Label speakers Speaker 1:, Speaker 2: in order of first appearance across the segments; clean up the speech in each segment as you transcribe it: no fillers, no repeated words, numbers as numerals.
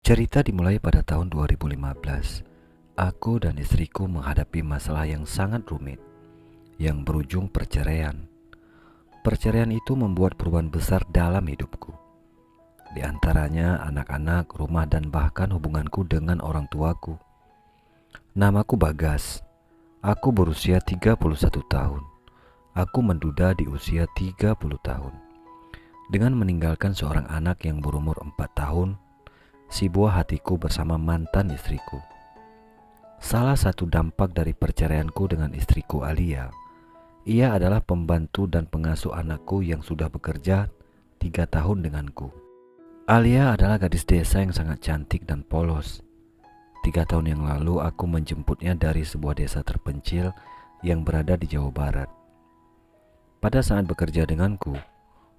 Speaker 1: Cerita dimulai pada tahun 2015. Aku dan istriku menghadapi masalah yang sangat rumit, yang berujung perceraian. Perceraian itu membuat perubahan besar dalam hidupku. Di antaranya anak-anak, rumah, dan bahkan hubunganku dengan orang tuaku. Namaku Bagas. Aku berusia 31 tahun. Aku menduda di usia 30 tahun. Dengan meninggalkan seorang anak yang berumur 4 tahun, si buah hatiku bersama mantan istriku. Salah satu dampak dari perceraianku dengan istriku Alia, ia adalah pembantu dan pengasuh anakku yang sudah bekerja 3 tahun denganku. Alia adalah gadis desa yang sangat cantik dan polos. 3 tahun yang lalu aku menjemputnya dari sebuah desa terpencil yang berada di Jawa Barat. Pada saat bekerja denganku,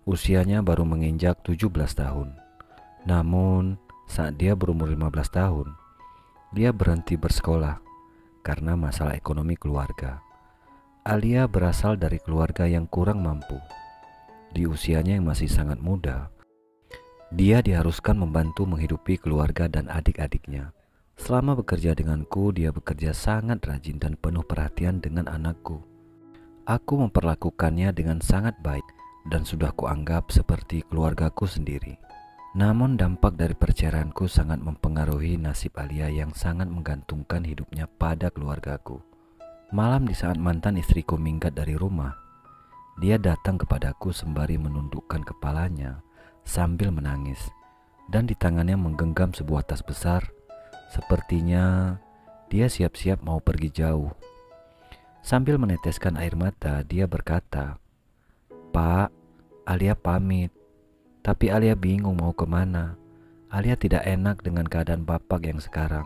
Speaker 1: usianya baru menginjak 17 tahun. Namun, saat dia berumur 15 tahun, dia berhenti bersekolah karena masalah ekonomi keluarga. Alia berasal dari keluarga yang kurang mampu. Di usianya yang masih sangat muda, dia diharuskan membantu menghidupi keluarga dan adik-adiknya. Selama bekerja denganku, dia bekerja sangat rajin dan penuh perhatian dengan anakku. Aku memperlakukannya dengan sangat baik dan sudah kuanggap seperti keluargaku sendiri. Namun dampak dari perceraianku sangat mempengaruhi nasib Alia yang sangat menggantungkan hidupnya pada keluargaku. Malam di saat mantan istriku minggat dari rumah, dia datang kepadaku sembari menundukkan kepalanya sambil menangis, dan di tangannya menggenggam sebuah tas besar. Sepertinya dia siap-siap mau pergi jauh. Sambil meneteskan air mata, dia berkata, "Pak, Alia pamit." Tapi Alia bingung mau kemana. Alia tidak enak dengan keadaan bapak yang sekarang.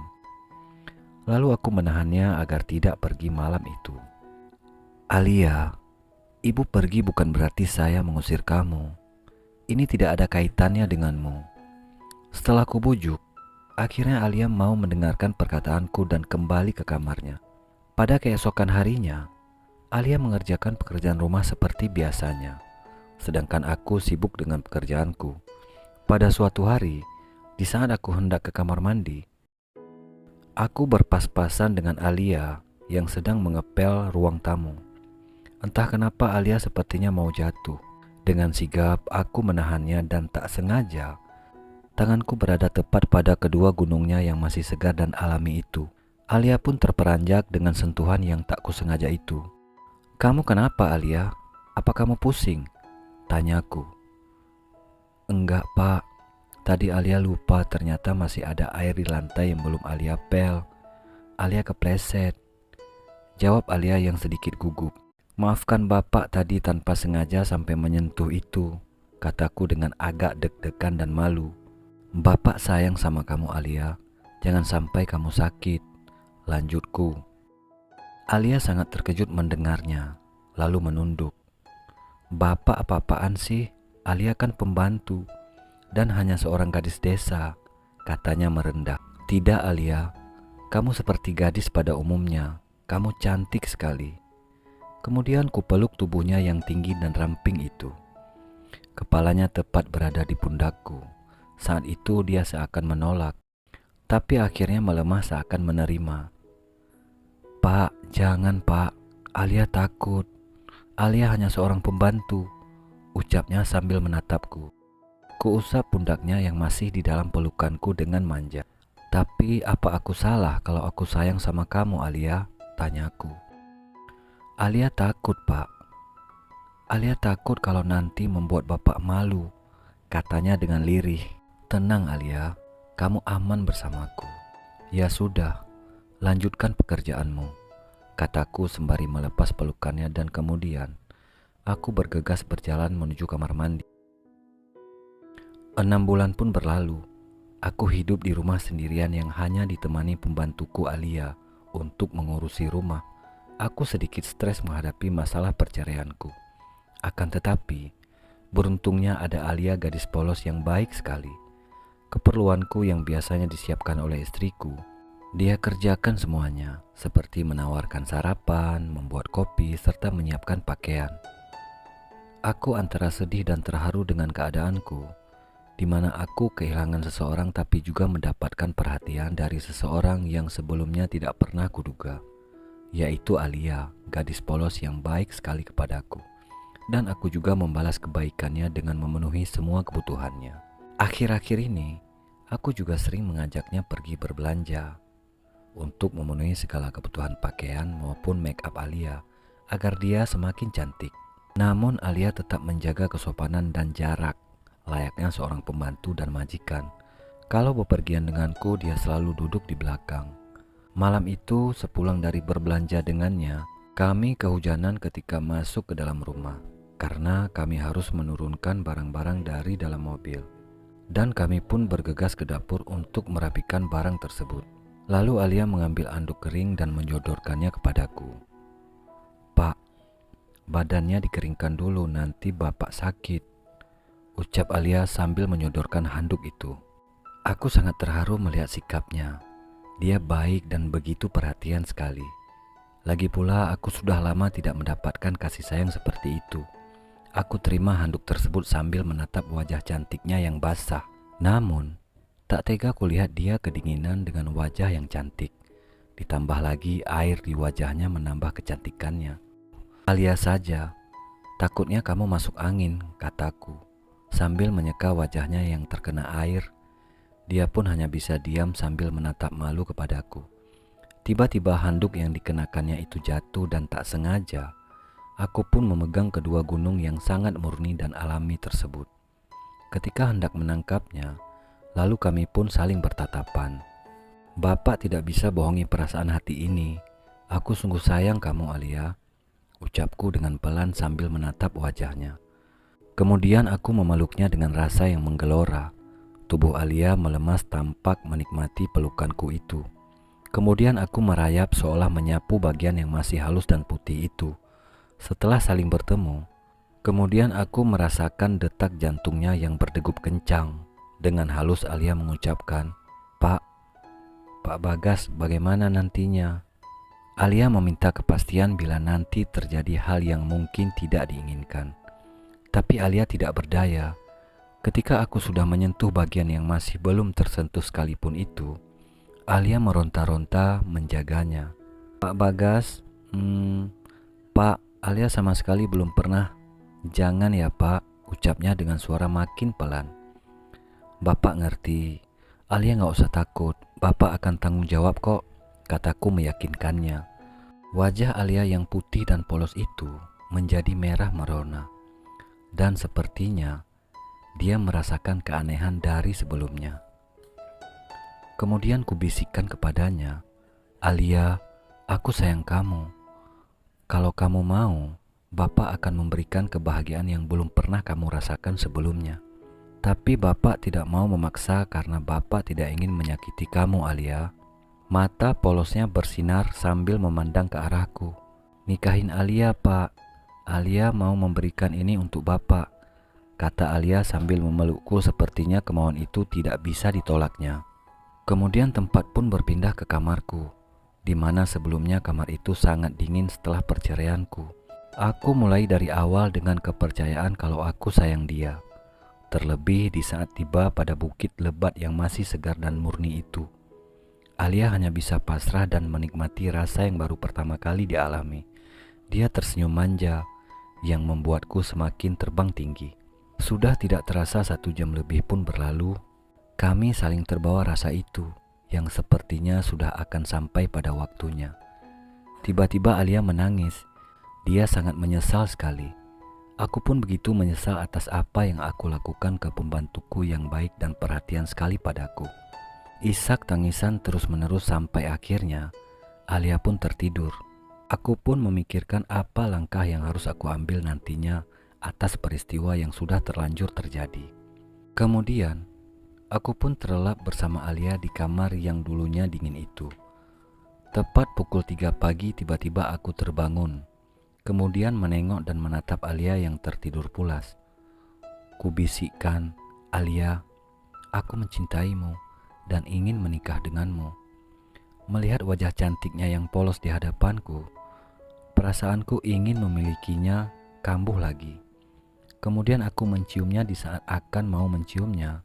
Speaker 1: Lalu aku menahannya agar tidak pergi malam itu. "Alia, ibu pergi bukan berarti saya mengusir kamu. Ini tidak ada kaitannya denganmu." Setelah ku bujuk, akhirnya Alia mau mendengarkan perkataanku dan kembali ke kamarnya. Pada keesokan harinya, Alia mengerjakan pekerjaan rumah seperti biasanya, sedangkan aku sibuk dengan pekerjaanku. Pada suatu hari, di saat aku hendak ke kamar mandi, aku berpas-pasan dengan Alia yang sedang mengepel ruang tamu. Entah kenapa Alia sepertinya mau jatuh. Dengan sigap, aku menahannya dan tak sengaja tanganku berada tepat pada kedua gunungnya yang masih segar dan alami itu. Alia pun terperanjak dengan sentuhan yang tak kusengaja itu. "Kamu kenapa, Alia? Apa kamu pusing?" tanyaku. "Enggak, Pak. Tadi Alia lupa ternyata masih ada air di lantai yang belum Alia pel. Alia kepleset," jawab Alia yang sedikit gugup. "Maafkan Bapak tadi tanpa sengaja sampai menyentuh itu," kataku dengan agak deg-degan dan malu. "Bapak sayang sama kamu, Alia. Jangan sampai kamu sakit," lanjutku. Alia sangat terkejut mendengarnya, lalu menunduk. "Bapak apa-apaan sih? Alia kan pembantu dan hanya seorang gadis desa," katanya merendah. "Tidak, Alia. Kamu seperti gadis pada umumnya. Kamu cantik sekali." Kemudian kupeluk tubuhnya yang tinggi dan ramping itu. Kepalanya tepat berada di pundakku. Saat itu dia seakan menolak, tapi akhirnya melemah seakan menerima. "Pak, jangan Pak. Alia takut. Alia hanya seorang pembantu," ucapnya sambil menatapku. Kuusap pundaknya yang masih di dalam pelukanku dengan manja. "Tapi apa aku salah kalau aku sayang sama kamu, Alia?" tanyaku. "Alia takut, Pak. Alia takut kalau nanti membuat Bapak malu," katanya dengan lirih. "Tenang, Alia. Kamu aman bersamaku." "Ya sudah, lanjutkan pekerjaanmu," kataku sembari melepas pelukannya, dan kemudian aku bergegas berjalan menuju kamar mandi. 6 bulan pun berlalu. Aku hidup di rumah sendirian yang hanya ditemani pembantuku Alia untuk mengurusi rumah. Aku sedikit stres menghadapi masalah perceraianku. Akan tetapi, beruntungnya ada Alia, gadis polos yang baik sekali. Keperluanku yang biasanya disiapkan oleh istriku, dia kerjakan semuanya, seperti menawarkan sarapan, membuat kopi, serta menyiapkan pakaian. Aku antara sedih dan terharu dengan keadaanku. di mana aku kehilangan seseorang tapi juga mendapatkan perhatian dari seseorang yang sebelumnya tidak pernah kuduga, yaitu Alia, gadis polos yang baik sekali kepadaku. Dan aku juga membalas kebaikannya dengan memenuhi semua kebutuhannya. Akhir-akhir ini, aku juga sering mengajaknya pergi berbelanja untuk memenuhi segala kebutuhan pakaian maupun make up Alia agar dia semakin cantik. Namun Alia tetap menjaga kesopanan dan jarak layaknya seorang pembantu dan majikan. Kalau bepergian denganku, dia selalu duduk di belakang. Malam itu, sepulang dari berbelanja dengannya, kami kehujanan ketika masuk ke dalam rumah karena kami harus menurunkan barang-barang dari dalam mobil. Dan kami pun bergegas ke dapur untuk merapikan barang tersebut. Lalu Alia mengambil anduk kering dan menyodorkannya kepadaku. "Pak, badannya dikeringkan dulu, nanti Bapak sakit," ucap Alia sambil menyodorkan handuk itu. Aku sangat terharu melihat sikapnya. Dia baik dan begitu perhatian sekali. Lagi pula aku sudah lama tidak mendapatkan kasih sayang seperti itu. Aku terima handuk tersebut sambil menatap wajah cantiknya yang basah. Namun, tak tega kulihat dia kedinginan dengan wajah yang cantik. Ditambah lagi air di wajahnya menambah kecantikannya. "Alia saja, takutnya kamu masuk angin," kataku. Sambil menyeka wajahnya yang terkena air, dia pun hanya bisa diam sambil menatap malu kepadaku. Tiba-tiba handuk yang dikenakannya itu jatuh dan tak sengaja, aku pun memegang kedua gunung yang sangat murni dan alami tersebut. Ketika hendak menangkapnya, lalu kami pun saling bertatapan. "Bapak tidak bisa bohongi perasaan hati ini. Aku sungguh sayang kamu, Alia," ucapku dengan pelan sambil menatap wajahnya. Kemudian aku memeluknya dengan rasa yang menggelora. Tubuh Alia melemas tampak menikmati pelukanku itu. Kemudian aku merayap seolah menyapu bagian yang masih halus dan putih itu. Setelah saling bertemu, kemudian aku merasakan detak jantungnya yang berdegup kencang. Dengan halus Alia mengucapkan, Pak Bagas, bagaimana nantinya?" Alia meminta kepastian bila nanti terjadi hal yang mungkin tidak diinginkan. Tapi Alia tidak berdaya. Ketika aku sudah menyentuh bagian yang masih belum tersentuh sekalipun itu, Alia meronta-ronta menjaganya. "Pak Bagas, Pak, Alia sama sekali belum pernah." "Jangan ya Pak," ucapnya dengan suara makin pelan. "Bapak ngerti, Alia gak usah takut, Bapak akan tanggung jawab kok," kataku meyakinkannya. Wajah Alia yang putih dan polos itu menjadi merah merona. Dan sepertinya dia merasakan keanehan dari sebelumnya. Kemudian kubisikkan kepadanya, "Alia, aku sayang kamu. Kalau kamu mau, Bapak akan memberikan kebahagiaan yang belum pernah kamu rasakan sebelumnya. Tapi Bapak tidak mau memaksa karena Bapak tidak ingin menyakiti kamu, Alia." Mata polosnya bersinar sambil memandang ke arahku. "Nikahin Alia, Pak. Alia mau memberikan ini untuk Bapak," kata Alia sambil memelukku, sepertinya kemauan itu tidak bisa ditolaknya. Kemudian tempat pun berpindah ke kamarku, di mana sebelumnya kamar itu sangat dingin setelah perceraianku. Aku mulai dari awal dengan kepercayaan kalau aku sayang dia. Terlebih di saat tiba pada bukit lebat yang masih segar dan murni itu. Alia hanya bisa pasrah dan menikmati rasa yang baru pertama kali dialami. Dia tersenyum manja yang membuatku semakin terbang tinggi. Sudah tidak terasa 1 jam lebih pun berlalu. Kami saling terbawa rasa itu yang sepertinya sudah akan sampai pada waktunya. Tiba-tiba Alia menangis. Dia sangat menyesal sekali. Aku pun begitu menyesal atas apa yang aku lakukan ke pembantuku yang baik dan perhatian sekali padaku. Isak tangisan terus-menerus sampai akhirnya Alia pun tertidur. Aku pun memikirkan apa langkah yang harus aku ambil nantinya atas peristiwa yang sudah terlanjur terjadi. Kemudian, aku pun terlelap bersama Alia di kamar yang dulunya dingin itu. Tepat pukul 3 pagi tiba-tiba aku terbangun. Kemudian menengok dan menatap Alia yang tertidur pulas. Kubisikkan, "Alia, aku mencintaimu dan ingin menikah denganmu." Melihat wajah cantiknya yang polos di hadapanku, perasaanku ingin memilikinya kambuh lagi. Kemudian aku menciumnya di saat akan mau menciumnya.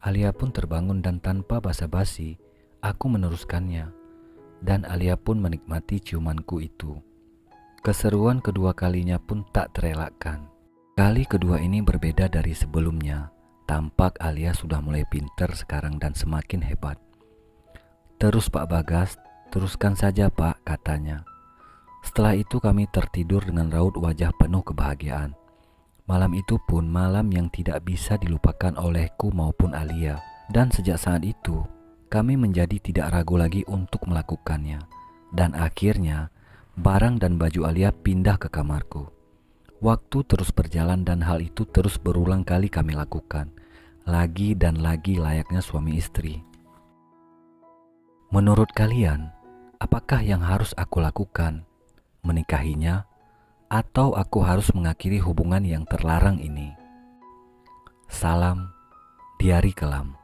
Speaker 1: Alia pun terbangun dan tanpa basa-basi, aku meneruskannya. Dan Alia pun menikmati ciumanku itu. Keseruan kedua kalinya pun tak terelakkan. Kali kedua ini berbeda dari sebelumnya. Tampak Alia sudah mulai pintar sekarang dan semakin hebat. "Terus Pak Bagas, teruskan saja Pak," katanya. Setelah itu kami tertidur dengan raut wajah penuh kebahagiaan. Malam itu pun malam yang tidak bisa dilupakan olehku maupun Alia. Dan sejak saat itu, kami menjadi tidak ragu lagi untuk melakukannya. Dan akhirnya, barang dan baju Alia pindah ke kamarku. Waktu terus berjalan dan hal itu terus berulang kali kami lakukan. Lagi dan lagi layaknya suami istri. Menurut kalian, apakah yang harus aku lakukan? Menikahinya? Atau aku harus mengakhiri hubungan yang terlarang ini? Salam, Diari Kelam.